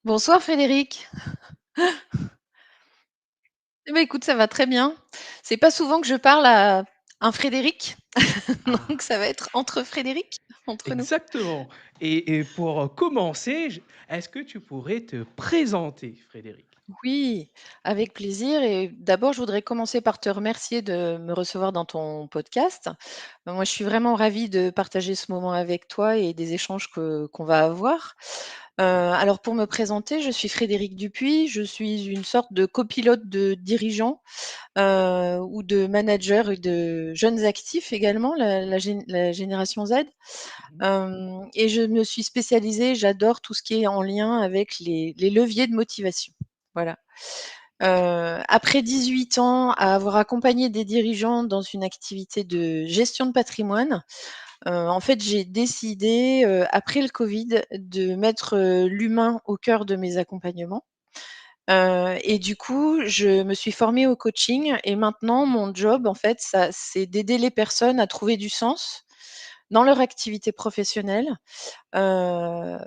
Bonsoir Frédéric. Eh ben, écoute, ça va très bien. C'est pas souvent que je parle à un Frédéric, donc Ah, ça va être entre Frédéric, entre nous. exactement. Et pour commencer, est-ce que tu pourrais te présenter, Frédéric? Oui, avec plaisir et d'abord, je voudrais commencer par te remercier de me recevoir dans ton podcast. Moi, je suis vraiment ravie de partager ce moment avec toi et des échanges que qu'on va avoir. Alors pour me présenter, je suis Frédéric Dupuis, je suis une sorte de copilote de dirigeant ou de managers et de jeunes actifs également, la génération Z. Mmh. Et je me suis spécialisée, j'adore tout ce qui est en lien avec les leviers de motivation. Voilà. Après 18 ans à avoir accompagné des dirigeants dans une activité de gestion de patrimoine, en fait, j'ai décidé, après le covid, de mettre, l'humain au cœur de mes accompagnements. Et du coup, je me suis formée au coaching et maintenant mon job, en fait, ça c'est d'aider les personnes à trouver du sens dans leur activité professionnelle, heu,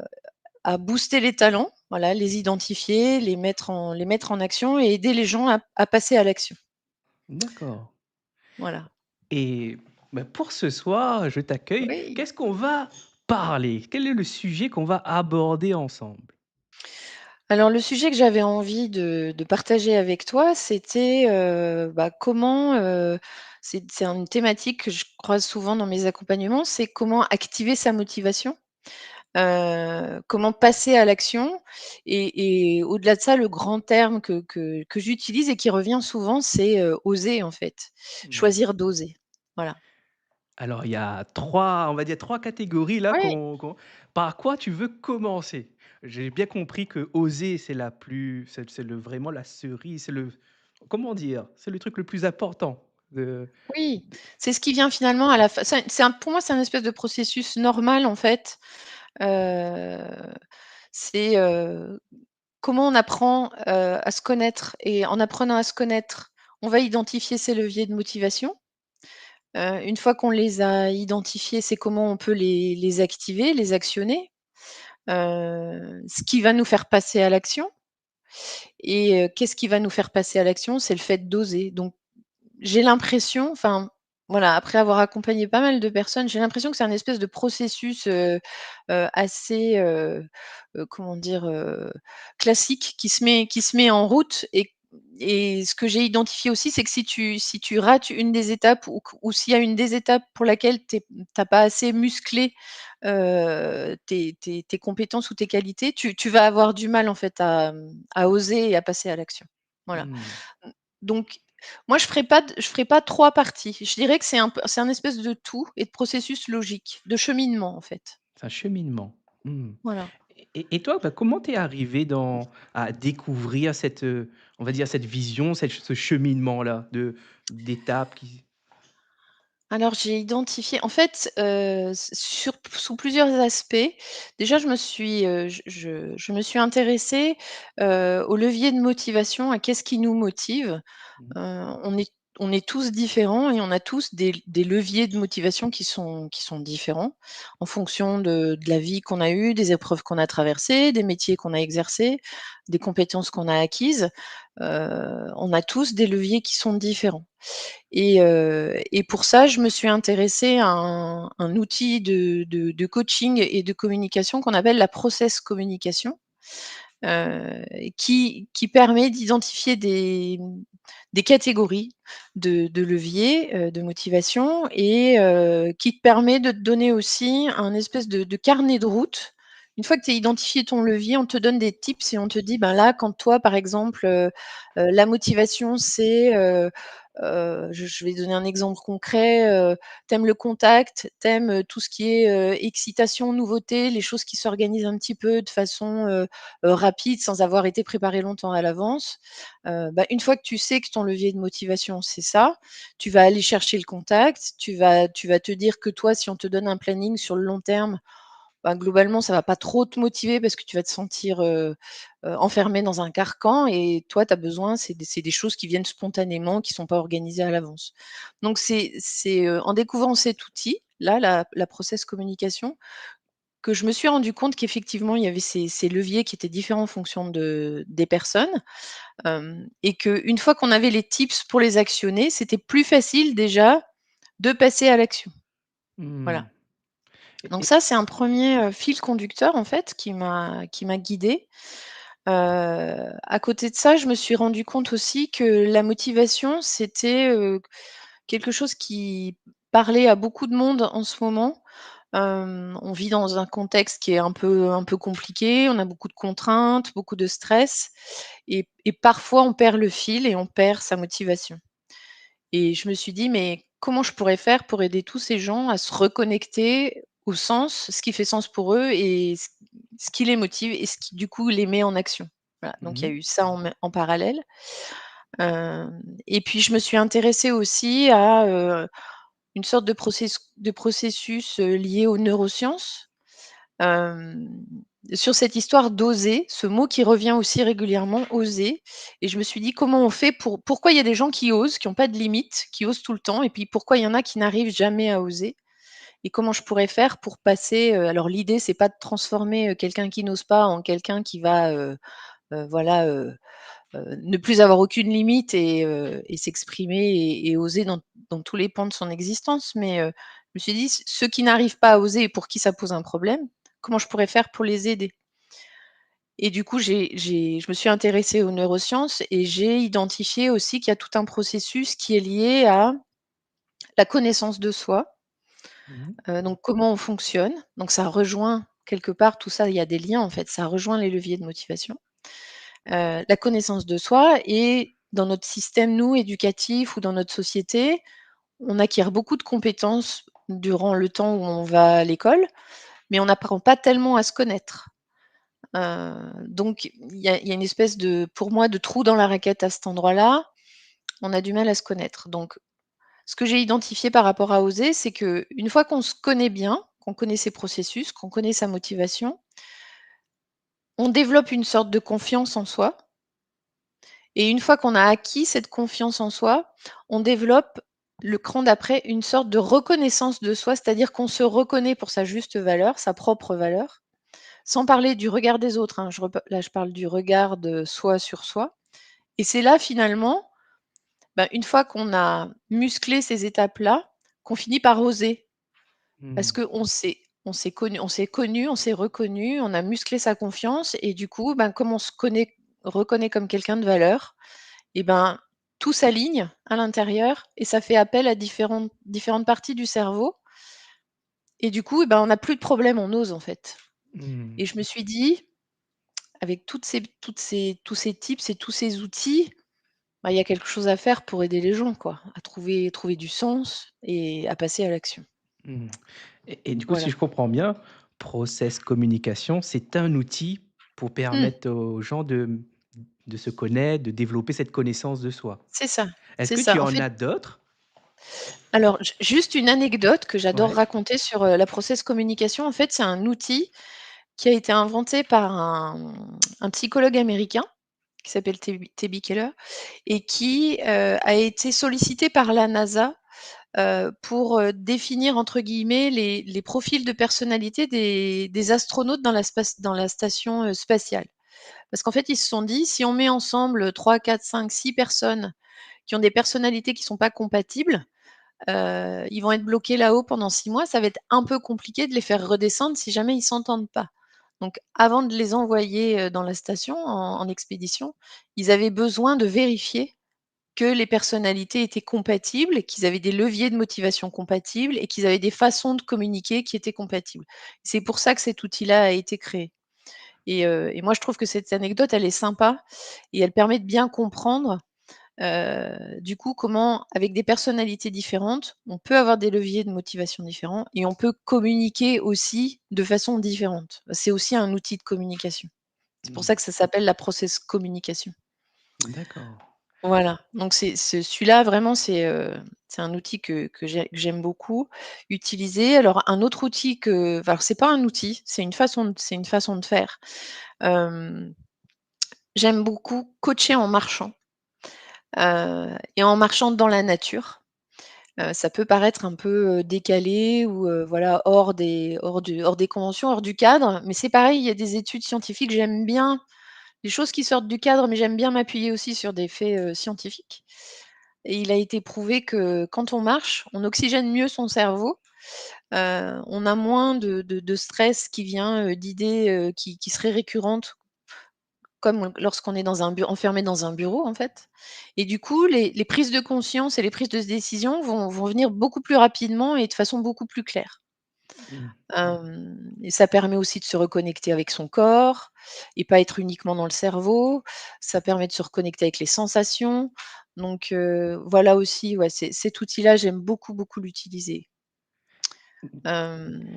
à booster les talents, voilà, les identifier, les mettre en action et aider les gens à passer à l'action. D'accord. Voilà. Et bah, pour ce soir, je t'accueille. Oui. Qu'est-ce qu'on va parler? Quel est le sujet qu'on va aborder ensemble? Alors le sujet que j'avais envie de partager avec toi, c'était, comment, c'est une thématique que je croise souvent dans mes accompagnements, c'est comment activer sa motivation, comment passer à l'action et au-delà de ça, le grand terme que j'utilise et qui revient souvent, c'est, oser en fait. Mmh. Choisir d'oser. Voilà. Alors, il y a 3, on va dire 3 catégories là Oui. par quoi tu veux commencer? J'ai bien compris que oser, c'est la plus c'est le vraiment la cerise, c'est le comment dire? C'est le truc le plus important de Oui, c'est ce qui vient finalement à la fin. Pour moi, c'est un espèce de processus normal en fait. Heu, c'est, comment on apprend, à se connaître et en apprenant à se connaître, on va identifier ses leviers de motivation. Une fois qu'on les a identifiés, c'est comment on peut les activer, les actionner, ce qui va nous faire passer à l'action et qu'est-ce qui va nous faire passer à l'action? C'est le fait d'oser. Donc j'ai l'impression, enfin, voilà, après avoir accompagné pas mal de personnes, j'ai l'impression que c'est un espèce de processus, assez, comment dire? Classique qui se met en route et ce que j'ai identifié aussi, c'est que si tu rates une des étapes ou s'il y a une des étapes pour laquelle tu pas assez musclé, tes compétences ou tes qualités, tu vas avoir du mal en fait à oser et à passer à l'action. Voilà. mmh, Donc moi je ferai pas 3 parties. Je dirais que c'est un espèce de tout et de processus logique, de cheminement en fait. c'est un cheminement. Mmh. Voilà. Et toi, bah, comment t'es arrivé à découvrir cette, on va dire cette vision, ce cheminement-là d'étapes qui Alors j'ai identifié en fait, sous plusieurs aspects. Déjà je me suis intéressée, aux leviers de motivation, à qu'est-ce qui nous motive. mmh, On est tous différents et on a tous des leviers de motivation qui sont différents en fonction de la vie qu'on a eue, des épreuves qu'on a traversées, des métiers qu'on a exercés, des compétences qu'on a acquises. On a tous des leviers qui sont différents et pour ça, je me suis intéressée à un outil de coaching et de communication qu'on appelle la process communication, qui permet d'identifier des catégories de leviers, de motivation et qui te permet de te donner aussi un espèce de carnet de route. Une fois que tu as identifié ton levier, on te donne des tips et on te dit: «Ben là, quand toi, par exemple, la motivation, c'est, je vais donner un exemple concret, tu le contact, tu tout ce qui est, excitation, nouveauté, les choses qui s'organisent un petit peu de façon, rapide sans avoir été préparé longtemps à l'avance. Une fois que tu sais que ton levier de motivation, c'est ça, tu vas aller chercher le contact, tu vas te dire que toi, si on te donne un planning sur le long terme, globalement, ça va pas trop te motiver parce que tu vas te sentir, enfermé dans un carcan et toi, tu as besoin, c'est des choses qui viennent spontanément, qui sont pas organisées à l'avance. Donc en découvrant cet outil-là, la process communication, que je me suis rendu compte qu'effectivement, il y avait ces leviers qui étaient différents en fonction des personnes, et qu'une fois qu'on avait les tips pour les actionner, c'était plus facile déjà de passer à l'action. Mmh. Voilà. Donc Et ça, c'est un premier fil conducteur en fait qui m'a guidée. À côté de ça, je me suis rendu compte aussi que la motivation, c'était, quelque chose qui parlait à beaucoup de monde en ce moment. On vit dans un contexte qui est un peu compliqué, on a beaucoup de contraintes, beaucoup de stress et parfois on perd le fil et on perd sa motivation. Et je me suis dit: «Mais comment je pourrais faire pour aider tous ces gens à se reconnecter au sens, ce qui fait sens pour eux et ce qui les motive et ce qui du coup les met en action?» Voilà, donc il y a mmh. eu ça en parallèle. Et puis je me suis intéressée aussi à, une sorte de processus, lié aux neurosciences, hem, sur cette histoire d'oser, ce mot qui revient aussi régulièrement, oser et je me suis dit: «Comment on fait pourquoi il y a des gens qui osent, qui ont pas de limite, qui osent tout le temps et puis pourquoi il y en a qui n'arrivent jamais à oser?» Et comment je pourrais faire pour passer, alors l'idée c'est pas de transformer, quelqu'un qui n'ose pas en quelqu'un qui va, voilà, ne plus avoir aucune limite et s'exprimer et oser dans tous les pans de son existence. Mais, je me suis dit: «Ceux qui n'arrivent pas à oser et pour qui ça pose un problème, comment je pourrais faire pour les aider?» Et du coup, je me suis intéressée aux neurosciences et j'ai identifié aussi qu'il y a tout un processus qui est lié à la connaissance de soi, Mmh. donc comment on fonctionne. Donc ça rejoint quelque part tout ça, il y a des liens en fait, ça rejoint les leviers de motivation. La connaissance de soi et dans notre système, nous, éducatif ou dans notre société, on acquiert beaucoup de compétences durant le temps où on va à l'école, mais on n'apprend pas tellement à se connaître. Donc il y a une espèce de pour moi, de trou dans la raquette à cet endroit-là. On a du mal à se connaître. Donc ce que j'ai identifié par rapport à oser, c'est qu'une fois qu'on se connaît bien, qu'on connaît ses processus, qu'on connaît sa motivation, on développe une sorte de confiance en soi. Et une fois qu'on a acquis cette confiance en soi, on développe le cran d'après une sorte de reconnaissance de soi, c'est-à-dire qu'on se reconnaît pour sa juste valeur, sa propre valeur, sans parler du regard des autres, hein. Là, je parle du regard de soi sur soi. Et c'est là finalement, bah, une fois qu'on a musclé ces étapes-là, qu'on finit par oser. Parce Mmh. qu'on s'est connu, on s'est reconnu, on a musclé sa confiance et du coup, ben, comme on se reconnaît comme quelqu'un de valeur, et ben, tout s'aligne à l'intérieur et ça fait appel à différentes parties du cerveau et du coup, et ben, on n'a plus de problème, on ose en fait. Mmh. Et je me suis dit, avec tous ces tips et tous ces outils, bah, il y a quelque chose à faire pour aider les gens quoi, à trouver du sens et à passer à l'action. Mmh. Et du coup, si Voilà. je comprends bien, process communication, c'est un outil pour Mmh, permettre aux gens de se connaître, de développer cette connaissance de soi. c'est ça, Est-ce c'est que tu ça. En en fait, as d'autres? alors juste une anecdote que j'adore Ouais. raconter sur, la process communication. En fait, c'est un outil qui a été inventé par un psychologue américain qui s'appelle T.B. Keller et qui, a été sollicité par la NASA, pour, définir entre guillemets «les profils de personnalité des astronautes dans la station, spatiale». Parce qu'en fait, ils se sont dit: «Si on met ensemble 3, 4, 5, 6 personnes qui ont des personnalités qui ne sont pas compatibles, ils vont être bloqués là-haut pendant 6 mois, ça va être un peu compliqué de les faire redescendre si jamais ils s'entendent pas». Donc avant de les envoyer, dans la station en expédition, ils avaient besoin de vérifier que les personnalités étaient compatibles, qu'ils avaient des leviers de motivation compatibles et qu'ils avaient des façons de communiquer qui étaient compatibles. C'est pour ça que cet outil-là a été créé et moi je trouve que cette anecdote, elle est sympa et elle permet de bien comprendre, du coup, comment avec des personnalités différentes, on peut avoir des leviers de motivation différents et on peut communiquer aussi de façon différente. C'est aussi un outil de communication. C'est pour Mmh. ça que ça s'appelle la process communication. D'accord. Voilà, donc celui-là vraiment c'est un outil que j'aime beaucoup utiliser. Alors un autre outil alors c'est pas un outil, c'est une façon de faire. Hem, J'aime beaucoup coacher en marchant, et en marchant dans la nature. Ça peut paraître un peu, décalé ou, voilà, hors des conventions, hors du cadre, mais c'est pareil, il y a des études scientifiques. J'aime bien les choses qui sortent du cadre, mais j'aime bien m'appuyer aussi sur des faits, scientifiques et il a été prouvé que quand on marche, on oxygène mieux son cerveau, on a moins de stress qui vient, d'idées, qui seraient récurrentes comme lorsqu'on est dans un enfermé dans un bureau, en fait et du coup, les prises de conscience et les prises de décision vont venir beaucoup plus rapidement et de façon beaucoup plus claire. Mmh. Et ça permet aussi de se reconnecter avec son corps et pas être uniquement dans le cerveau. Ça permet de se reconnecter avec les sensations. Donc voilà aussi, ouais, cet outil-là, j'aime beaucoup, beaucoup l'utiliser.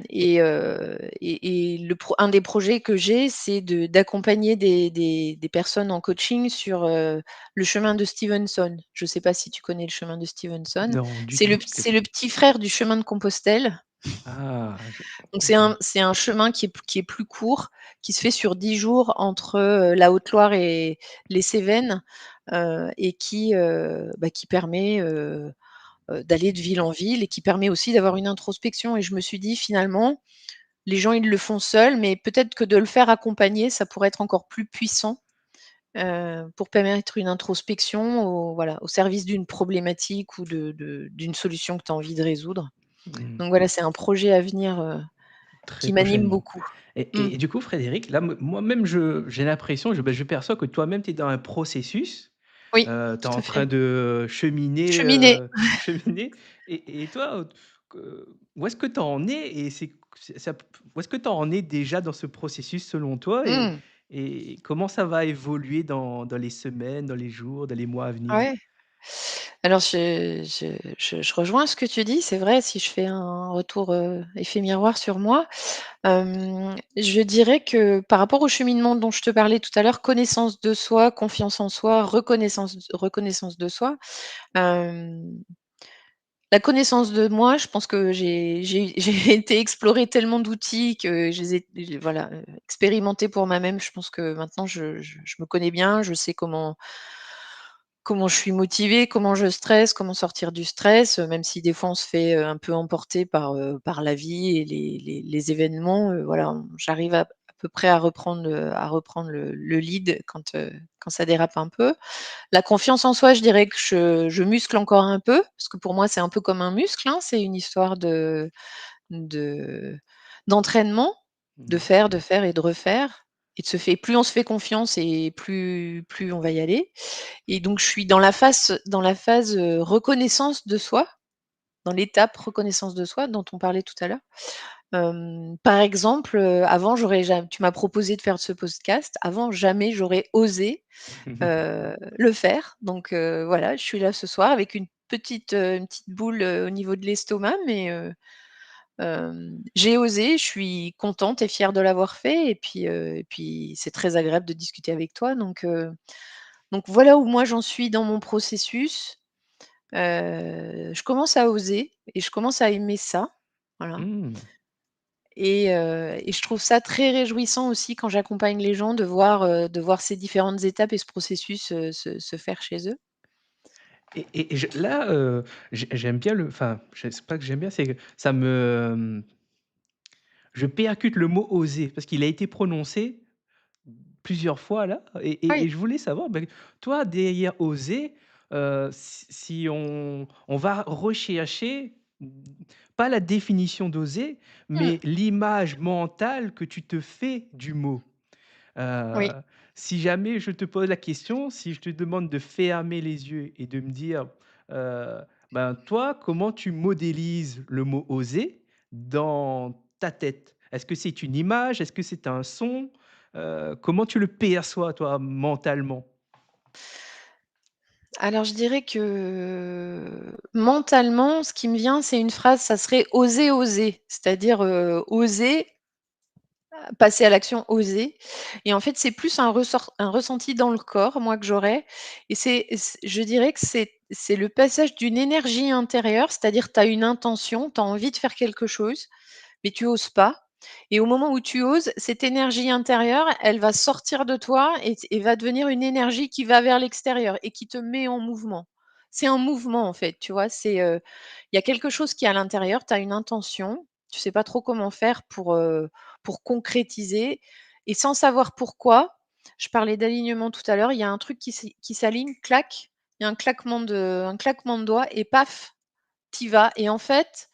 Et un des projets que j'ai, c'est d'accompagner des personnes en coaching sur, le chemin de Stevenson. Je ne sais pas si tu connais le chemin de Stevenson? Non, du tout. C'est le petit frère du chemin de Compostelle. Ah, je Donc OK. c'est un chemin qui est plus court, qui se fait sur 10 jours entre, la Haute-Loire et les Cévennes, et qui permet, d'aller de ville en ville et qui permet aussi d'avoir une introspection et je me suis dit: «Finalement, les gens, ils le font seuls, mais peut-être que de le faire accompagner, ça pourrait être encore plus puissant, pour permettre une introspection au service d'une problématique ou d'une solution que tu as envie de résoudre». Mmh. Donc voilà, c'est un projet à venir, Très qui m'anime prochainement. beaucoup. Et Mmh. du coup, Frédéric, là, moi-même, j'ai l'impression, je perçois que toi-même, tu es dans un processus, Oui, tu es tout en à train fait. de cheminer, Cheminée. cheminer et toi, où est-ce que tu en es et c'est ça où est-ce que tu en es déjà dans ce processus selon toi Mmh. et comment ça va évoluer dans les semaines, dans les jours, dans les mois à venir? Ouais. Alors je rejoins ce que tu dis, c'est vrai, si je fais un retour, effet miroir sur moi, je dirais que par rapport au cheminement dont je te parlais tout à l'heure, connaissance de soi, confiance en soi, reconnaissance de soi, hem, la connaissance de moi, je pense que j'ai été explorer tellement d'outils que je les ai voilà, expérimentés pour moi-même. Je pense que maintenant je me connais bien, je sais comment je suis motivée, comment je stresse, comment sortir du stress, même si des fois on se fait, un peu emporter par la vie et les événements, voilà, j'arrive à peu près à reprendre le lead quand ça dérape un peu. La confiance en soi, je dirais que je muscle encore un peu, parce que pour moi, c'est un peu comme un muscle, hein, c'est une histoire de d'entraînement, Mmh. de faire et de refaire et de se fait plus on se fait confiance et plus on va y aller. Et donc je suis dans la phase, reconnaissance de soi, dans l'étape reconnaissance de soi dont on parlait tout à l'heure. Par exemple, avant j'aurais jam tu m'as proposé de faire ce podcast, avant jamais j'aurais osé, le faire. Donc voilà, je suis là ce soir avec une petite boule, au niveau de l'estomac, mais j'ai osé, je suis contente et fière de l'avoir fait et puis c'est très agréable de discuter avec toi donc voilà où moi j'en suis dans mon processus. Je commence à oser et je commence à aimer ça, voilà Mmh. et je trouve ça très réjouissant aussi quand j'accompagne les gens de voir ces différentes étapes et ce processus, se faire chez eux. Et je là, j'aime bien enfin, je c'est pas que j'aime bien, c'est que ça me, je percute le mot «oser» parce qu'il a été prononcé plusieurs fois là et Oui. je voulais savoir, toi derrière «oser», si on va rechercher, pas la définition d'oser, Mmh. mais l'image mentale que tu te fais du mot. Oui. Heu, si jamais je te pose la question, si je te demande de fermer les yeux et de me dire, heu, ben, toi, comment tu modélises le mot «oser» dans ta tête? Est-ce que c'est une image? Est-ce que c'est un son? Comment tu le perçois toi, mentalement? Alors je dirais que mentalement, ce qui me vient, c'est une phrase, ça serait «oser, oser», c'est-à-dire, oser passer à l'action, oser et en fait, c'est plus un ressenti dans le corps, moi, que j'aurais et je dirais que c'est le passage d'une énergie intérieure, c'est-à-dire tu as une intention, tu as envie de faire quelque chose, mais tu oses pas et au moment où tu oses, cette énergie intérieure, elle va sortir de toi et va devenir une énergie qui va vers l'extérieur et qui te met en mouvement. c'est un mouvement en fait, tu vois? Il y a quelque chose qui est à l'intérieur, tu as une intention, tu sais pas trop comment faire pour concrétiser et sans savoir pourquoi, je parlais d'alignement tout à l'heure, il y a un truc qui s'aligne, clac, il y a un claquement de doigts et paf, tu y vas et en fait,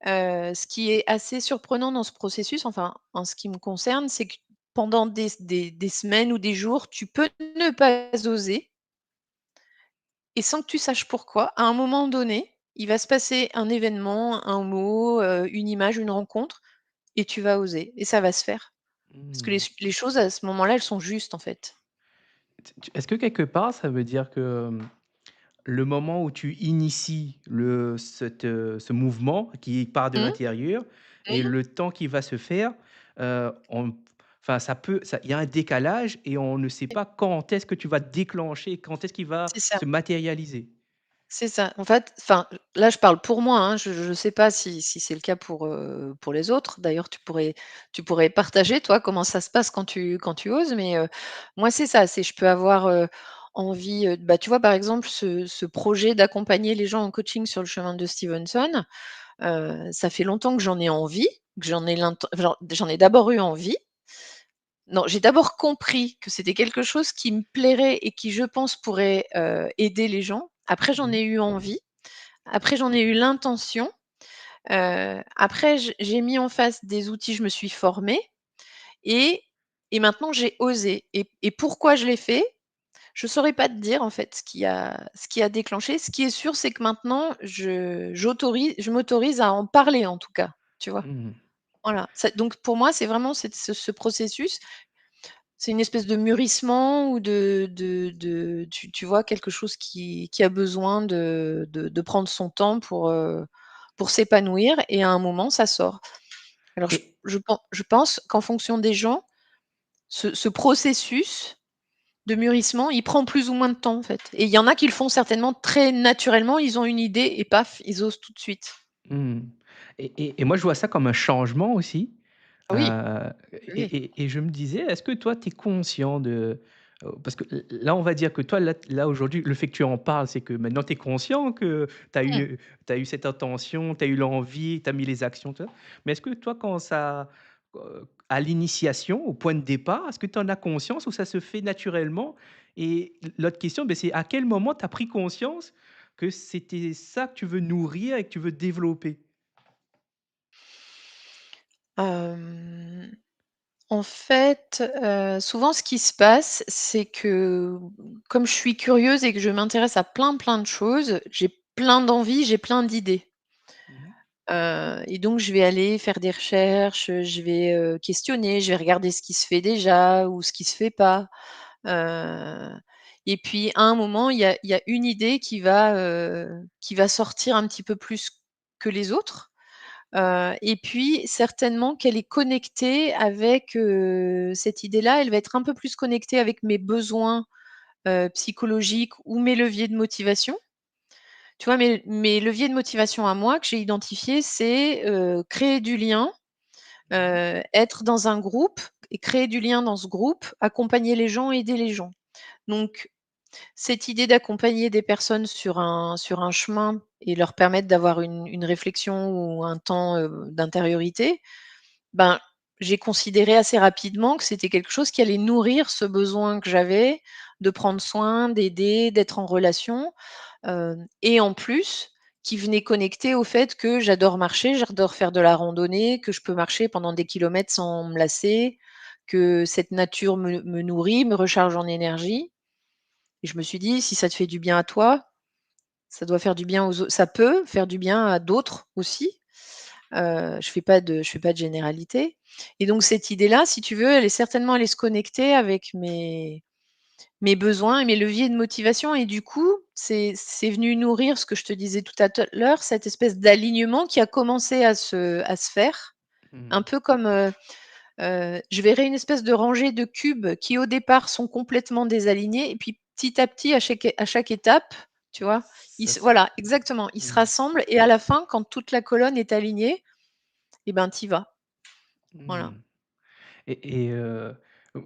ce qui est assez surprenant dans ce processus, enfin, en ce qui me concerne, c'est que pendant des semaines ou des jours, tu peux ne pas oser et sans que tu saches pourquoi, à un moment donné, il va se passer un événement, un mot, une image, une rencontre et tu vas oser et ça va se faire. Parce que Mmh. les choses à ce moment-là, elles sont justes, en fait. Tu est-ce que quelque part, ça veut dire que, le moment où tu inities ce mouvement qui part de Mmh. l'intérieur et Mmh. le temps qui va se faire, on enfin ça il y a un décalage et on ne sait pas quand est-ce que tu vas déclencher, quand est-ce qu'il va C'est ça. se matérialiser? C'est ça. En fait, enfin, là, je parle pour moi, hein, je sais pas si c'est le cas pour les autres. D'ailleurs, tu pourrais partager, toi, comment ça se passe quand tu oses, mais moi, c'est ça, c'est je peux avoir, envie, bah, tu vois, par exemple, ce projet d'accompagner les gens en coaching sur le chemin de Stevenson, ça fait longtemps que j'en ai envie, que j'en ai d'abord eu envie. Non, j'ai d'abord compris que c'était quelque chose qui me plairait et qui, je pense, pourrait, aider les gens. Après, j'en Mmh. ai eu envie. Après, j'en ai eu l'intention. Après, j'ai mis en face des outils, je me suis formée et maintenant j'ai osé et pourquoi je l'ai fait? Je saurais pas te dire, en fait, ce qui a déclenché. Ce qui est sûr, c'est que maintenant je m'autorise à en parler, en tout cas, tu vois? Mmh. Voilà. Ça donc pour moi, c'est vraiment ce processus. C'est une espèce de mûrissement ou tu vois, quelque chose qui a besoin de prendre son temps pour s'épanouir et à un moment, ça sort. Alors Et je pense qu'en fonction des gens, ce processus de mûrissement, il prend plus ou moins de temps, en fait et il y en a qui le font certainement très naturellement, ils ont une idée et paf, ils osent tout de suite. mmh et moi, je vois ça comme un changement aussi, Oui, oui. et je me disais: «Est-ce que toi, tu es conscient de» parce que l là, on va dire que toi, là, aujourd'hui, le fait que tu en parles, c'est que maintenant tu es conscient que Mmh. tu as eu cette intention, tu as eu l'envie, tu as mis les actions, tu vois? Mais est-ce que toi, quand ça, à l'initiation, au point de départ, est-ce que tu en as conscience ou ça se fait naturellement? Et l'autre question, beh, c'est à quel moment tu as pris conscience que c'était ça que tu veux nourrir et que tu veux développer? Hem En fait, souvent ce qui se passe, c'est que, comme je suis curieuse et que je m'intéresse à plein, plein de choses, j'ai plein d'envies, j'ai plein d'idées. Mmh. Et donc je vais aller faire des recherches, je vais, questionner, je vais regarder ce qui se fait déjà ou ce qui se fait pas. Heu et puis à un moment, il y a une idée qui va sortir un petit peu plus que les autres. Et puis certainement qu'elle est connectée avec, cette idée-là, elle va être un peu plus connectée avec mes besoins, psychologiques ou mes leviers de motivation. Tu vois, mes leviers de motivation à moi que j'ai identifiés, c'est, créer du lien, Mmh. être dans un groupe et créer du lien dans ce groupe, accompagner les gens, aider les gens. Donc cette idée d'accompagner des personnes sur un chemin et leur permettre d'avoir une réflexion ou un temps, d'intériorité, ben, j'ai considéré assez rapidement que c'était quelque chose qui allait nourrir ce besoin que j'avais de prendre soin, d'aider, d'être en relation, et en plus, qui venait connecter au fait que j'adore marcher, j'adore faire de la randonnée, que je peux marcher pendant des kilomètres sans me lasser, que cette nature me nourrit, me recharge en énergie et je me suis dit: «Si ça te fait du bien à toi, ça doit faire du bien ça peut faire du bien à d'autres aussi». Je fais pas de généralité et donc cette idée-là, si tu veux, elle est certainement allée se connecter avec mes besoins et mes leviers de motivation et du coup, c'est venu nourrir ce que je te disais tout à l'heure, cette espèce d'alignement qui a commencé à se faire. Un Mmh. peu comme, je verrais une espèce de rangée de cubes qui, au départ, sont complètement désalignés et puis petit à petit, à chaque étape, tu vois? Ça s Voilà, exactement, ils se mmh. rassemblent et à la fin, quand toute la colonne est alignée et ben, tu y vas. Voilà. Mmh. Et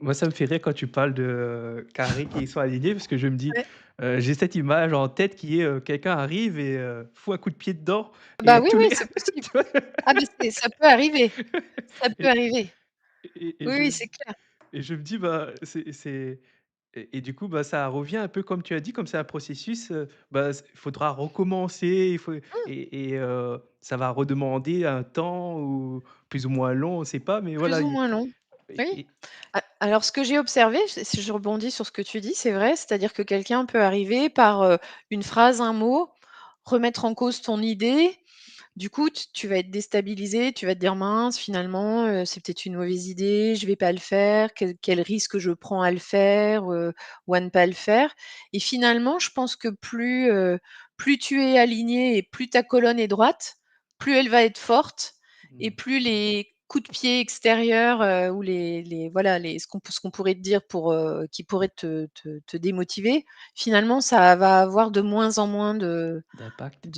Moi, ça me fait rire quand tu parles de carrés qui sont alignés parce que je me dis, Ouais. j'ai cette image en tête qui est, quelqu'un arrive et fout un coup de pied dedans Bah, et oui, tous oui, les c'est possible. tu vois? Ah, mais ça peut arriver, ça peut Et arriver. et Oui, je oui, me c'est clair. et je me dis, bah, c'est et du coup, bah, ça revient un peu comme tu as dit, comme c'est un processus, bah, il faudra recommencer, il faut Mmh, ça va redemander un temps ou plus ou moins long, on ne sait pas, mais plus voilà, ou il moins long. Oui. et Alors ce que j'ai observé, si je rebondis sur ce que tu dis, c'est vrai, c'est-à-dire que quelqu'un peut arriver par, une phrase, un mot, remettre en cause ton idée. Du coup, tu vas être déstabilisé, tu vas te dire: «Mince, finalement, c'est peut-être une mauvaise idée, je vais pas le faire. Quel risque je prends à le faire, ou à ne pas le faire?» Et finalement, je pense que plus tu es aligné et plus ta colonne est droite, plus elle va être forte et mmh, plus les coups de pied extérieurs, ou les voilà, les ce qu'on pourrait te dire qui pourrait te démotiver, finalement, ça va avoir de moins en moins d'impact.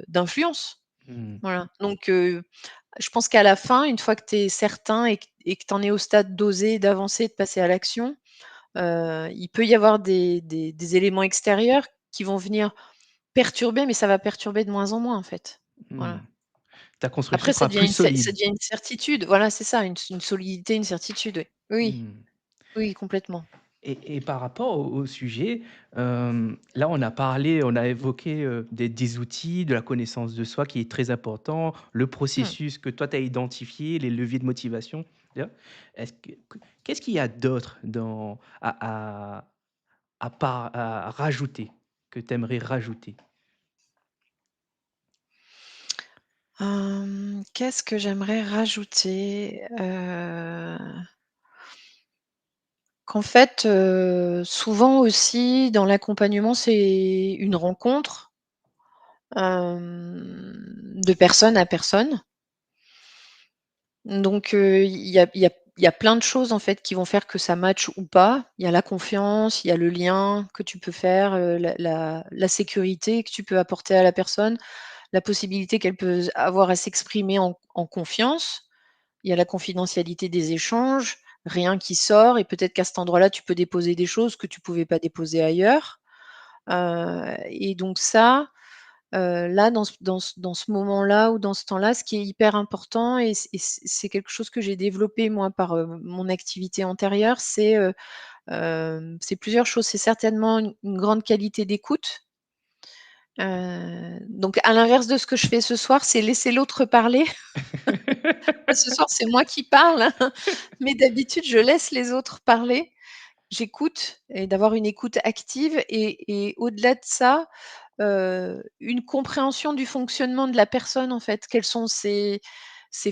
d'influence. Mmh, Voilà, donc je pense qu'à la fin, une fois que tu es certain et que tu en es au stade d'oser, d'avancer, de passer à l'action, il peut y avoir des éléments extérieurs qui vont venir perturber, mais ça va perturber de moins en moins, en fait. mmh. Voilà. Ta construction Après sera plus ça solide. devient une certitude. Voilà, c'est ça, une solidité, une certitude, oui. Oui, Mmh. oui, complètement. Et par rapport au sujet, là, on a parlé, on a évoqué, des outils, de la connaissance de soi qui est très important, le Mmh. processus que toi tu as identifié, les leviers de motivation, tu vois? Est-ce que qu'est-ce qu'il y a d'autre dans à rajouter, que tu aimerais rajouter? Qu'est-ce que j'aimerais rajouter? Qu'en fait, souvent aussi dans l'accompagnement, c'est une rencontre, de personne à personne. Donc, il y a plein de choses en fait qui vont faire que ça matche ou pas. Il y a la confiance, il y a le lien que tu peux faire, la sécurité que tu peux apporter à la personne, la possibilité qu'elle peut avoir à s'exprimer en confiance. Il y a la confidentialité des échanges, rien qui sort et peut-être qu'à cet endroit-là, tu peux déposer des choses que tu pouvais pas déposer ailleurs. Et donc ça, là, dans ce moment-là ou dans ce temps-là, ce qui est hyper important et c'est quelque chose que j'ai développé moi par, mon activité antérieure, c'est plusieurs choses. C'est certainement une grande qualité d'écoute. Donc à l'inverse de ce que je fais ce soir, c'est laisser l'autre parler. Là, ce soir, c'est moi qui parle, mais d'habitude, je laisse les autres parler. J'écoute et d'avoir une écoute active et au-delà de ça, une compréhension du fonctionnement de la personne, en fait. Quels sont ses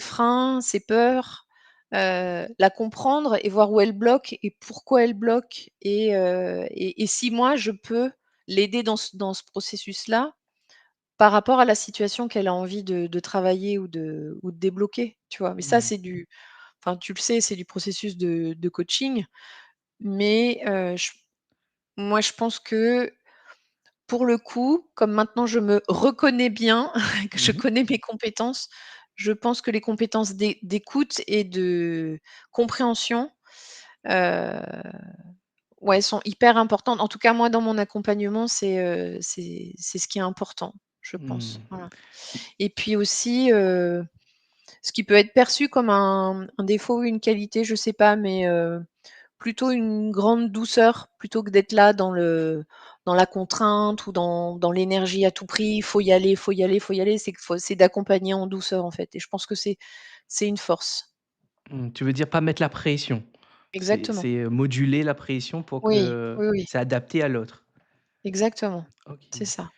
freins, ses peurs, la comprendre et voir où elle bloque et pourquoi elle bloque et si moi, je peux l'aider dans ce processus-là, par rapport à la situation qu'elle a envie de travailler ou de débloquer, tu vois? Mais ça, Mmh, c'est du enfin, tu le sais, c'est du processus de coaching, mais moi, je pense que, pour le coup, comme maintenant je me reconnais bien, que je mmh. connais mes compétences, je pense que les compétences d'écoute et de compréhension, heu, ouais, sont hyper importantes. En tout cas, moi, dans mon accompagnement, c'est ce qui est important, je pense. Mmh. Voilà. Et puis aussi, ce qui peut être perçu comme un défaut ou une qualité, je sais pas, mais plutôt une grande douceur, plutôt que d'être là dans la contrainte ou dans l'énergie à tout prix. Il faut y aller, il faut y aller, il faut y aller. C'est d'accompagner en douceur, en fait et je pense que c'est une force. Mmh, tu veux dire pas mettre la pression? Exactement. Moduler la pression pour Oui, que oui, oui, c'est adapté à l'autre. exactement. OK. C'est ça.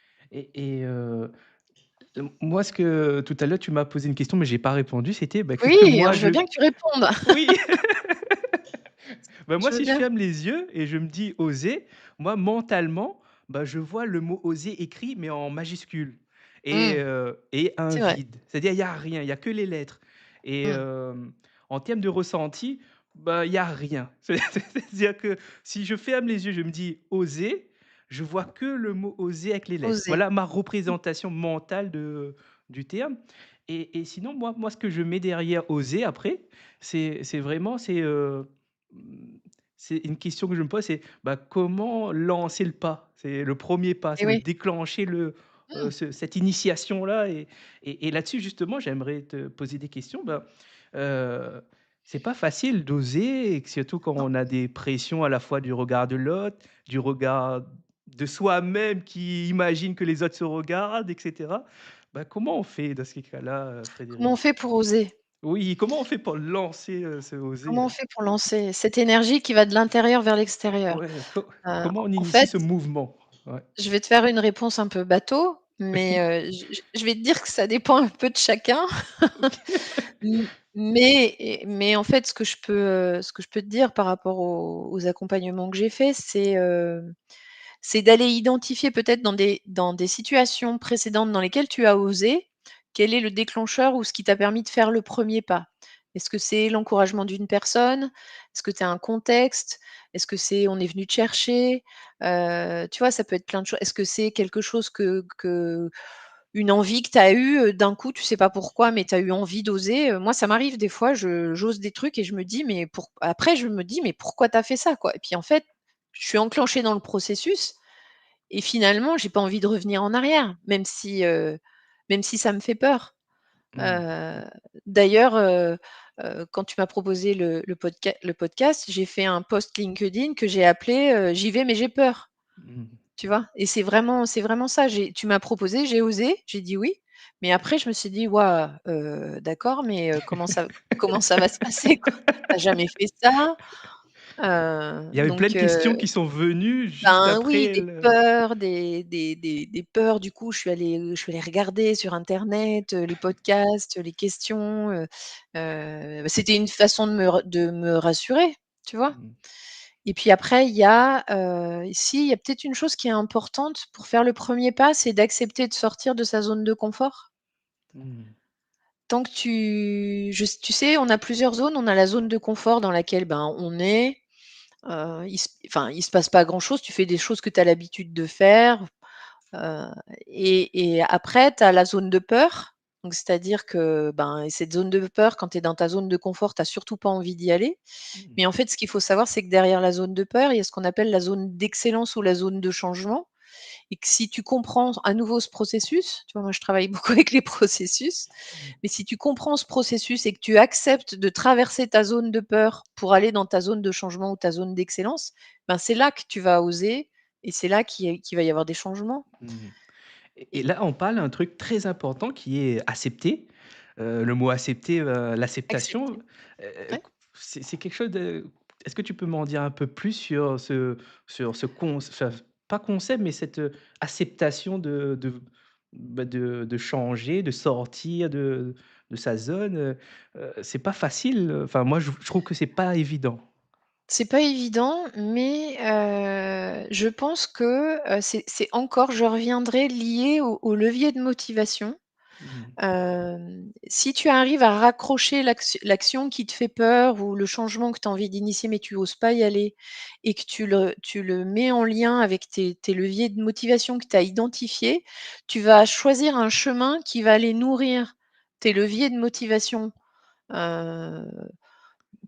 Moi, ce que tout à l'heure, tu m'as posé une question, mais j'ai pas répondu, c'était, bah, qu'est-ce que Oui, moi je veux je bien que tu répondes. oui! Bah, moi, Je veux si je bien. ferme les yeux et je me dis: «Oser», moi, mentalement, bah, je vois le mot «oser» écrit, mais en majuscule Mmh, et un c'est vrai. vide. C'est-à-dire, il y a rien, il y a que les lettres et Mmh. en termes de ressenti, bah, il y a rien. C'est-à-dire que si je ferme les yeux, je me dis: «Oser», je vois que le mot «oser» avec les lettres. Oser. Voilà ma représentation mentale du terme et sinon, moi, ce que je mets derrière «oser» après, c'est vraiment, mmh c'est une question que je me pose, c'est, bah, comment lancer le pas? C'est le premier pas, Et c'est le oui. déclencher Mmh. cette initiation-là et là-dessus justement, j'aimerais te poser des questions. Ben, heu, c'est pas facile d'oser et que surtout quand Non. on a des pressions à la fois du regard de l'autre, du regard de soi-même qui imagine que les autres se regardent et cetera. Bah, comment on fait dans ces cas-là, Comment on Frédéric? fait pour oser? Oui, comment on fait pour lancer, ce Comment oser, on fait pour lancer cette énergie qui va de l'intérieur vers l'extérieur? ouais, comment on En initie fait, ce mouvement? Ouais. je vais te faire une réponse un peu bateau, mais je vais te dire que ça dépend un peu de chacun. OK. M mais en fait, ce que je peux te dire par rapport aux accompagnements que j'ai faits, c'est d'aller identifier peut-être dans des situations précédentes dans lesquelles tu as osé, quel est le déclencheur ou ce qui t'a permis de faire le premier pas? Est-ce que c'est l'encouragement d'une personne? Est-ce que tu as un contexte? Est-ce que c'est on est venu te chercher? Tu vois, ça peut être plein de choses. Est-ce que c'est quelque chose que une envie que tu as eue, d'un coup, tu sais pas pourquoi, mais tu as eu envie d'oser? Moi, ça m'arrive des fois, je j'ose des trucs et je me dis: «Mais pour» après je me dis: «Mais pourquoi tu as fait ça, quoi?» Et puis en fait, je suis enclenchée dans le processus et finalement, j'ai pas envie de revenir en arrière, même si ça me fait peur. Mmh. Heu, D'ailleurs, quand tu m'as proposé le podcast, j'ai fait un post LinkedIn que j'ai appelé, «J'y vais mais j'ai peur», Mmh. tu vois? Et c'est vraiment ça. Tu m'as proposé, j'ai osé, j'ai dit oui, mais après je me suis dit: «Waouh, d'accord, mais comment ça va se passer, quoi? Tu as jamais fait ça?» Il y avait plein Donc de questions qui sont venues juste ben, oui, après des le peurs, des peurs, du coup, je suis allée regarder sur internet, les podcasts, les questions, bah, c'était une façon de me rassurer, tu vois? mmh, Et puis après, il y a peut-être une chose qui est importante pour faire le premier pas, c'est d'accepter de sortir de sa zone de confort. mmh, Tant que tu sais, on a plusieurs zones. On a la zone de confort dans laquelle, ben, on est, il se passe pas grand-chose. Tu fais des choses que tu as l'habitude de faire. Heu et après tu as la zone de peur, donc c'est-à-dire que, ben, cette zone de peur, quand tu es dans ta zone de confort, tu as surtout pas envie d'y aller. mmh, Mais en fait, ce qu'il faut savoir, c'est que derrière la zone de peur, il y a ce qu'on appelle la zone d'excellence ou la zone de changement et que si tu comprends à nouveau ce processus, tu vois, moi je travaille beaucoup avec les processus, mmh, mais si tu comprends ce processus et que tu acceptes de traverser ta zone de peur pour aller dans ta zone de changement ou ta zone d'excellence, ben, c'est là que tu vas oser et c'est là qu'il va y avoir des changements mmh et et là, on parle d'un truc très important qui est accepter. Le mot accepter, l'acceptation, accepter. heu, Ouais. c'est quelque chose de est-ce que tu peux m'en dire un peu plus sur ce pas concept, mais cette, acceptation de changer, de sortir de sa zone, c'est pas facile, enfin moi je trouve que c'est pas évident. C'est pas évident, mais je pense que, c'est encore je reviendrai lié au levier de motivation. Mmh. Si tu arrives à raccrocher l'action qui te fait peur ou le changement que tu as envie d'initier, mais tu oses pas y aller et que tu le mets en lien avec tes leviers de motivation que tu as identifiés, tu vas choisir un chemin qui va aller nourrir tes leviers de motivation, heu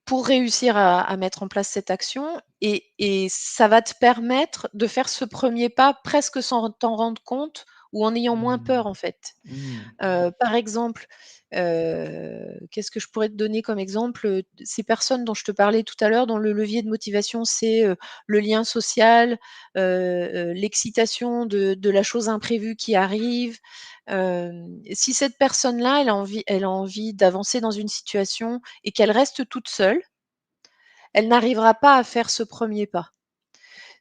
pour réussir à mettre en place cette action et ça va te permettre de faire ce premier pas presque sans t'en rendre compte ou en ayant moins Mmh. peur, en fait. Mmh. Par exemple, qu'est-ce que je pourrais te donner comme exemple? Ces personnes dont je te parlais tout à l'heure, dont le levier de motivation, c'est, le lien social, l'excitation de la chose imprévue qui arrive. Si cette personne-là, elle a envie d'avancer dans une situation et qu'elle reste toute seule, elle n'arrivera pas à faire ce premier pas.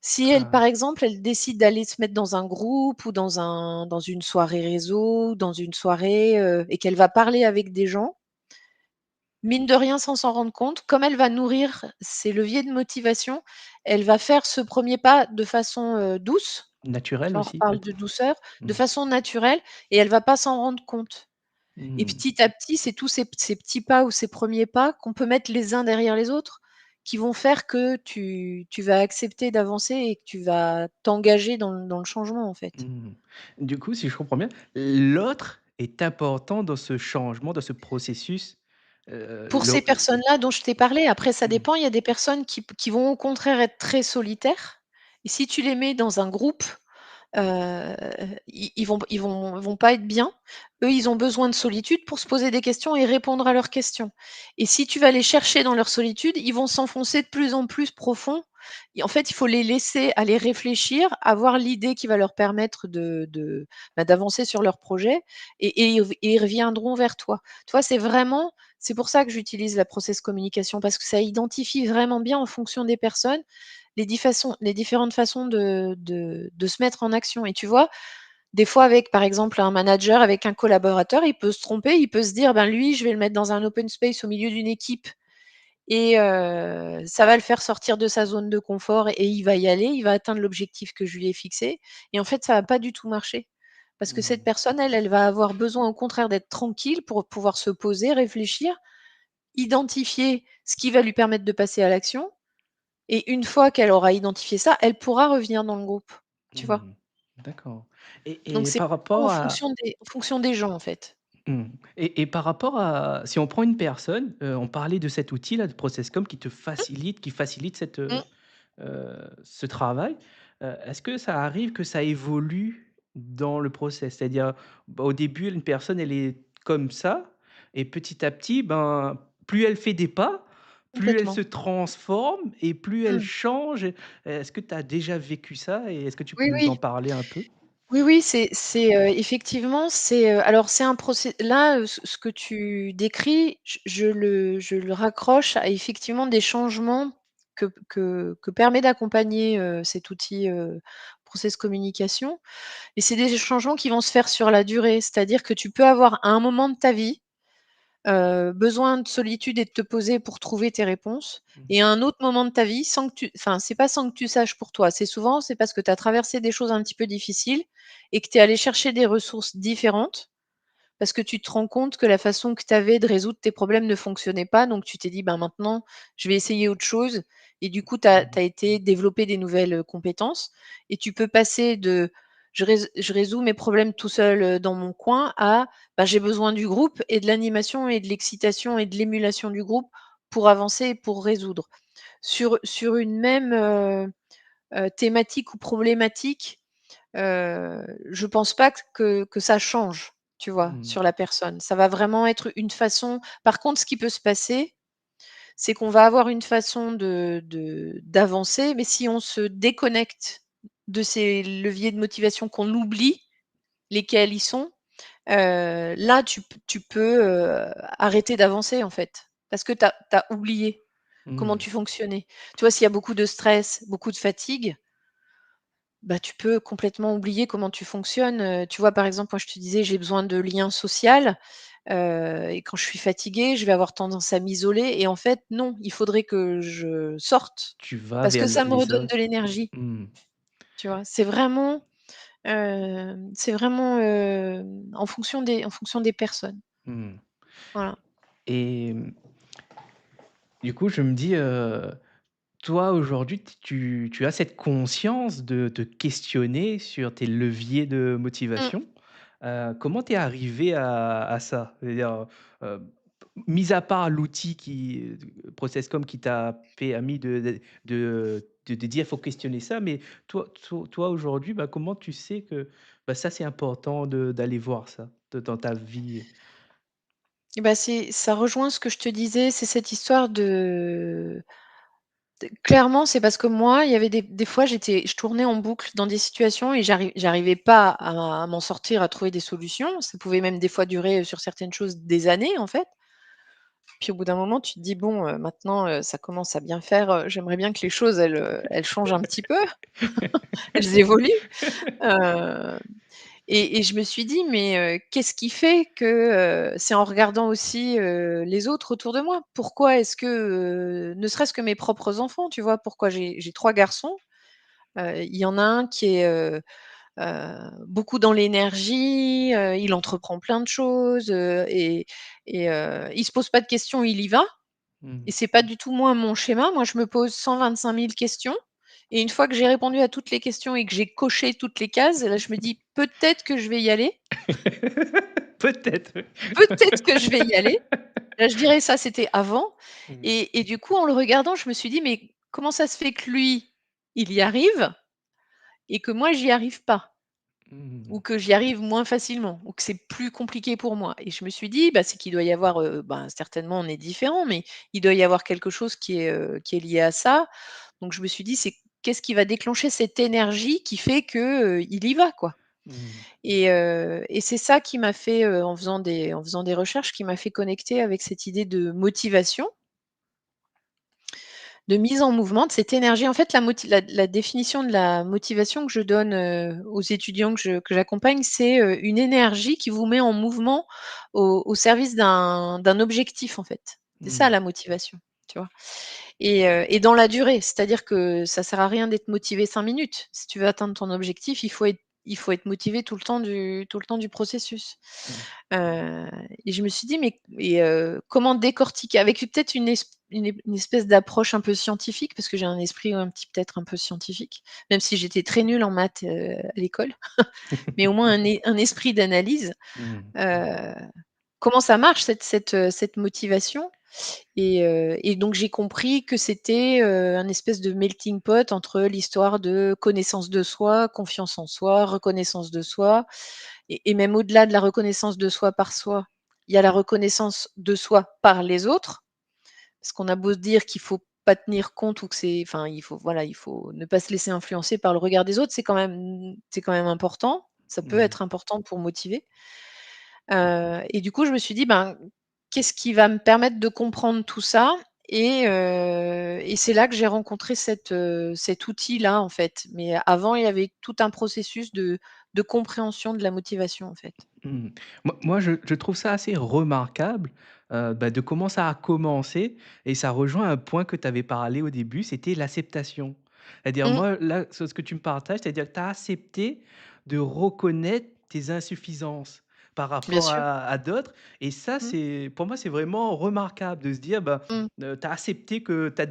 Si elle, par Ah, exemple, elle décide d'aller se mettre dans un groupe ou dans une soirée réseau, dans une soirée, et qu'elle va parler avec des gens, mine de rien, sans s'en rendre compte, comme elle va nourrir ses leviers de motivation, elle va faire ce premier pas de façon, douce. Tu naturel vois, on aussi reparle de peut-être? douceur, de Mmh. façon naturelle et elle va pas s'en rendre compte. Et Mmh. petit à petit, c'est tous ces petits pas ou ces premiers pas qu'on peut mettre les uns derrière les autres, qui vont faire que tu vas accepter d'avancer et que tu vas t'engager dans le changement, en fait. Mmh. Du coup, si je comprends bien, l'autre est important dans ce changement, dans ce processus, Pour ces personnes-là dont je t'ai parlé, après ça mmh, dépend, il y a des personnes qui vont au contraire être très solitaires et si tu les mets dans un groupe, Heu, ils vont pas être bien. Eux, ils ont besoin de solitude pour se poser des questions et répondre à leurs questions. Et si tu vas les chercher dans leur solitude, ils vont s'enfoncer de plus en plus profond et en fait, il faut les laisser aller réfléchir, avoir l'idée qui va leur permettre d'avancer sur leur projet et ils reviendront vers toi. Tu vois, c'est pour ça que j'utilise la process communication parce que ça identifie vraiment bien en fonction des personnes les différentes façons de se mettre en action et tu vois, des fois avec, par exemple, un manager avec un collaborateur, il peut se tromper, il peut se dire: «Ben, lui, je vais le mettre dans un open space au milieu d'une équipe et ça va le faire sortir de sa zone de confort et il va y aller, il va atteindre l'objectif que je lui ai fixé» et en fait, ça va pas du tout marcher. Parce que cette mmh, personne, elle va avoir besoin au contraire d'être tranquille pour pouvoir se poser, réfléchir, identifier ce qui va lui permettre de passer à l'action et une fois qu'elle aura identifié ça, elle pourra revenir dans le groupe, tu vois? mmh, d'accord Donc et c'est par vraiment rapport à en fonction des gens, en fait. mmh et par rapport à si on prend une personne, on parlait de cet outil-là, de Processcom qui facilite cette, Mmh, ce travail. Est-ce que ça arrive que ça évolue dans le process? C'est-à-dire, bah, au début, une personne, elle est comme ça et petit à petit, ben, plus elle fait des pas, plus elle complètement. se transforme et plus elle Mmh. change est-ce que tu as déjà vécu ça et est-ce que tu Oui, peux nous en oui. parler un peu? Oui, oui, effectivement, alors c'est un procé là, ce que tu décris, je le raccroche à effectivement des changements que permet d'accompagner, cet outil, Process Communication et c'est des changements qui vont se faire sur la durée. C'est-à-dire que tu peux avoir à un moment de ta vie besoin de solitude et de te poser pour trouver tes réponses Mmh. et à un autre moment de ta vie sans que tu enfin, c'est pas sans que tu saches pour toi, c'est parce que tu as traversé des choses un petit peu difficiles et que tu es allé chercher des ressources différentes, parce que tu te rends compte que la façon que tu avais de résoudre tes problèmes ne fonctionnait pas, donc tu t'es dit: «Ben, maintenant, je vais essayer autre chose» et du coup, tu as Mmh. été développer des nouvelles, compétences et tu peux passer de: «Je résous mes problèmes tout seul, dans mon coin» à: «Bah, j'ai besoin du groupe et de l'animation et de l'excitation et de l'émulation du groupe pour avancer et pour résoudre». Sur une même, thématique ou problématique, je pense pas que ça change, tu vois, Mmh. sur la personne. Ça va vraiment être une façon par contre, ce qui peut se passer, c'est qu'on va avoir une façon d'avancer, mais si on se déconnecte de ces leviers de motivation, qu'on oublie lesquels ils sont, là, tu peux, arrêter d'avancer, en fait. Parce que tu as oublié comment Mmh. tu fonctionnais. Tu vois, s'il y a beaucoup de stress, beaucoup de fatigue, bah, tu peux complètement oublier comment tu fonctionnes, tu vois, par exemple, moi, je te disais, j'ai besoin de lien social, et quand je suis fatiguée, je vais avoir tendance à m'isoler et en fait, non, il faudrait que je sorte Tu vas parce vers que ça me redonne l'isolation. de l'énergie, Mmh. tu vois? C'est vraiment, en fonction des personnes. Mmh Voilà. et du coup, je me dis, toi, aujourd'hui, tu as cette conscience de te questionner sur tes leviers de Mmh. motivation. Comment tu es arrivé à ça? C'est-à-dire, heu, mis à part l'outil Processcom qui t'a permis de dire: «Il faut questionner ça», mais toi aujourd'hui, bah, comment tu sais que, bah, ça, c'est important d'aller voir ça dans ta vie? Et bah, ça rejoint ce que je te disais, c'est cette histoire clairement, c'est parce que moi, il y avait des fois, je tournais en boucle dans des situations et j'arrivais pas à m'en sortir, à trouver des solutions. Ça pouvait même des fois durer, sur certaines choses, des années, en fait. Puis au bout d'un moment, tu te dis: «Bon, maintenant, ça commence à bien faire, j'aimerais bien que les choses, elles changent un petit peu, elles évoluent». Heu et je me suis dit: «Mais, qu'est-ce qui fait que, c'est en regardant aussi, les autres autour de moi? Pourquoi est-ce que, ne serait-ce que mes propres enfants, tu vois? Pourquoi j'ai 3 garçons, il y en a un qui est, beaucoup dans l'énergie, il entreprend plein de choses, il se pose pas de questions, il y va et Mmh. c'est pas du tout moi mon schéma. Moi, je me pose 125 000 questions et une fois que j'ai répondu à toutes les questions et que j'ai coché toutes les cases, là, je me dis: «Peut-être que je vais y aller, Peut-être, oui. peut-être que je vais y aller». Là, je dirais ça, c'était avant Mmh. et du coup, en le regardant, je me suis dit: «Mais comment ça se fait que lui, il y arrive et que moi, j'y arrive pas?» Ou Mmh. que j'y arrive moins facilement, ou que c'est plus compliqué pour moi et je me suis dit: «Bah, c'est qu'il doit y avoir, ben, certainement on est différents, mais il doit y avoir quelque chose qui est lié à ça». Donc je me suis dit: «C'est qu'est-ce qui va déclencher cette énergie qui fait que, il y va, quoi?» Mmh. Et c'est ça qui m'a fait, en faisant des recherches, qui m'a fait connecter avec cette idée de motivation, de mise en mouvement de cette énergie. En fait, la définition de la motivation que je donne, aux étudiants que j'accompagne, c'est, une énergie qui vous met en mouvement au service d'un objectif, en fait. C'est ça Mmh. la motivation, tu vois? Et dans la durée, c'est-à-dire que ça sert à rien d'être motivé 5 minutes. Si tu veux atteindre ton objectif, il faut être motivé tout le temps du processus. Mmh. Heu et je me suis dit: «Mais comment décortiquer?» avec peut-être une espèce d'approche un peu scientifique, parce que j'ai un esprit peut-être un peu scientifique, même si j'étais très nulle en maths, à l'école, mais au moins un esprit d'analyse. Mmh. Heu, Comment ça marche cette motivation? Et donc j'ai compris que c'était, un espèce de melting pot entre l'histoire de connaissance de soi, confiance en soi, reconnaissance de soi et même au-delà de la reconnaissance de soi par soi, il y a la reconnaissance de soi par les autres. Parce qu'on a beau se dire qu'il faut pas tenir compte ou que il faut ne pas se laisser influencer par le regard des autres, c'est quand même important. Ça peut Mmh. être important pour motiver. Et du coup, je me suis dit: «Ben, qu'est-ce qui va me permettre de comprendre tout ça?» Et c'est là que j'ai rencontré cet outil-là, en fait. Mais avant, il y avait tout un processus de compréhension de la motivation, en fait. Mmh. Moi, je trouve ça assez remarquable, bah, de comment ça a commencé et ça rejoint un point que tu avais parlé au début, c'était l'acceptation. C'est-à-dire Mmh, moi, là, sur ce que tu me partages, c'est-à-dire que tu as accepté de reconnaître tes insuffisances par bien rapport sûr. à d'autres et ça, Mmh, c'est pour moi, c'est vraiment remarquable de se dire, bah, mmh, tu as accepté que tu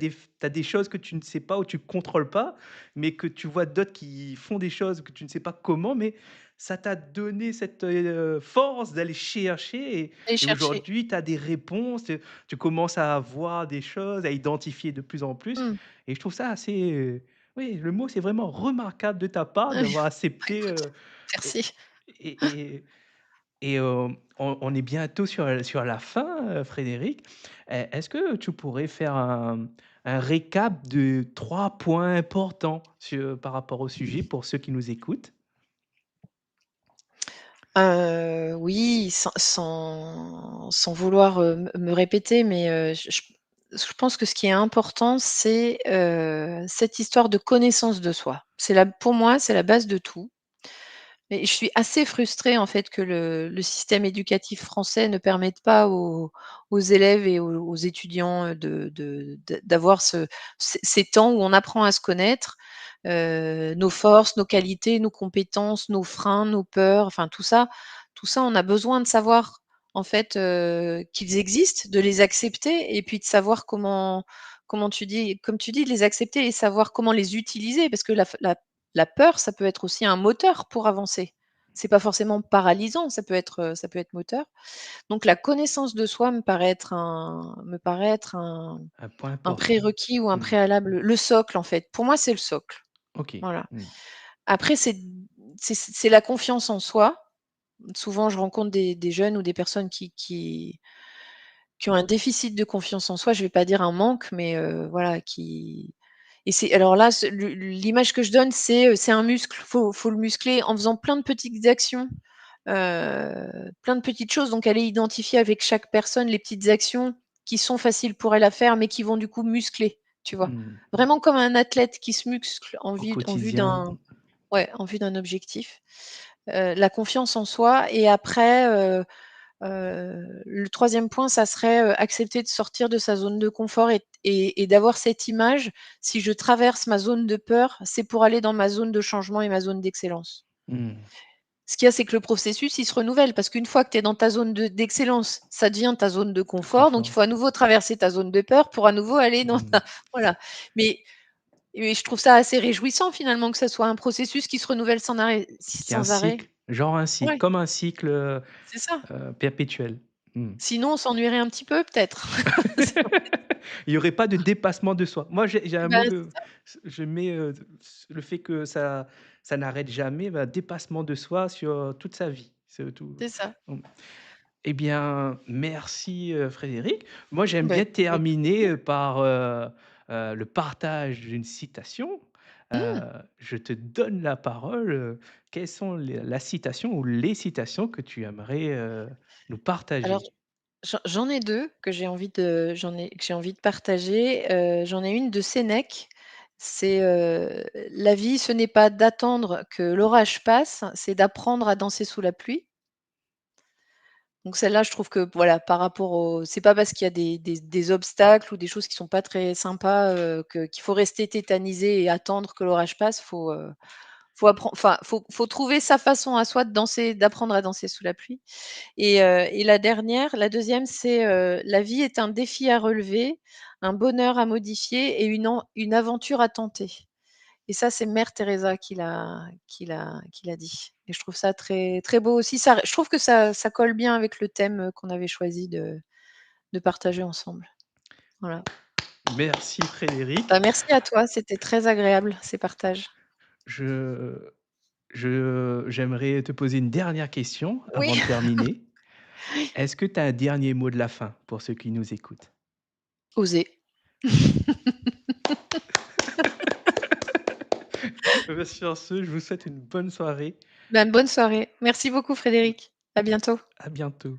as des choses que tu ne sais pas ou tu ne contrôles pas, mais que tu vois d'autres qui font des choses que tu ne sais pas comment, mais ça t'a donné cette, force d'aller chercher aller et chercher. aujourd'hui tu as des réponses, tu commences à voir des choses, à identifier de plus en plus Mmh. et je trouve ça assez, oui, le mot c'est vraiment remarquable de ta part Ouais, d'avoir bah, accepté, écoute, et merci. et on est bientôt sur la fin, Frédéric. Est-ce que tu pourrais faire un récap de 3 points importants par rapport au sujet pour ceux qui nous écoutent? Oui, sans vouloir, me répéter, mais je pense que ce qui est important, c'est, cette histoire de connaissance de soi. Pour moi, c'est la base de tout. Et je suis assez frustrée, en fait, que le système éducatif français ne permette pas aux élèves et aux étudiants, d'avoir ces temps où on apprend à se connaître, nos forces, nos qualités, nos compétences, nos freins, nos peurs, enfin tout ça, on a besoin de savoir, en fait, qu'ils existent, de les accepter et puis de savoir comme tu dis, de les accepter et savoir comment les utiliser parce que la peur, ça peut être aussi un moteur pour avancer. C'est pas forcément paralysant, ça peut être moteur. Donc la connaissance de soi me paraît être un Un point un important. prérequis ou un Mmh. préalable, le socle en fait. Pour moi, c'est le socle, OK. voilà. Mmh. Après c'est la confiance en soi. Souvent, je rencontre des jeunes ou des personnes qui ont un déficit de confiance en soi, je vais pas dire un manque, mais voilà, et c'est alors là, l'image que je donne, c'est un muscle. Faut le muscler en faisant plein de petites actions, plein de petites choses. Donc aller identifier avec chaque personne les petites actions qui sont faciles pour elle à faire, mais qui vont du coup muscler, tu vois? Mmh. Vraiment comme un athlète qui se muscle en Au vue en vue quotidien. d'un ouais, en vue d'un objectif. La confiance en soi et après, le troisième point, ça serait, accepter de sortir de sa zone de confort et d'avoir cette image, si je traverse ma zone de peur, c'est pour aller dans ma zone de changement et ma zone d'excellence. Mmh. Ce qu'il y a, c'est que le processus, il se renouvelle parce qu'une fois que tu es dans ta zone d'excellence, ça devient ta zone de De confort, donc il confort. faut à nouveau traverser ta zone de peur pour à nouveau aller dans Mmh. ta voilà. Mais je trouve ça assez réjouissant finalement que ça soit un processus qui se renouvelle Qui est un sans arrêt. cycle, genre un cycle, Ouais, comme un cycle, c'est ça. perpétuel. Mmh. Sinon, on s'ennuierait un petit peu peut-être. Il y aurait pas de dépassement de soi. Moi, j'ai un Bah, mot, c'est ça, je mets, le fait que ça n'arrête jamais, bah, dépassement de soi sur toute sa vie. C'est tout. c'est ça. Mmh. Eh bien, merci, Frédéric. Moi, j'aime Bah, bien avec terminer, plaisir. par, le partage d'une citation. Mmh. Je te donne la parole, quelles sont la citation ou les citations que tu aimerais, nous Alors, partager? j'en ai 2 que j'ai envie de partager. J'en ai une de Sénèque, c'est, «La vie, ce n'est pas d'attendre que l'orage passe, c'est d'apprendre à danser sous la pluie». Donc celle-là, je trouve que voilà, par rapport au c'est pas parce qu'il y a des obstacles ou des choses qui sont pas très sympas, que qu'il faut rester tétanisé et attendre que l'orage passe. Faut trouver sa façon à soi de danser, d'apprendre à danser sous la pluie. Et la deuxième, c'est, «La vie est un défi à relever, un bonheur à modifier et une aventure à tenter». Et ça, c'est Mère Teresa qui l'a dit. Et je trouve ça très très beau aussi. Je trouve que ça colle bien avec le thème, qu'on avait choisi de partager ensemble. Voilà. Merci Frédéric. Bah, merci à toi, c'était très agréable ces partages. Je j'aimerais te poser une dernière question Oui, avant de terminer. Est-ce que tu as un dernier mot de la fin pour ceux qui nous écoutent? oser. Bah, sur ce, je vous souhaite une bonne soirée. Bah, bonne soirée. Merci beaucoup Frédéric. À bientôt. À bientôt.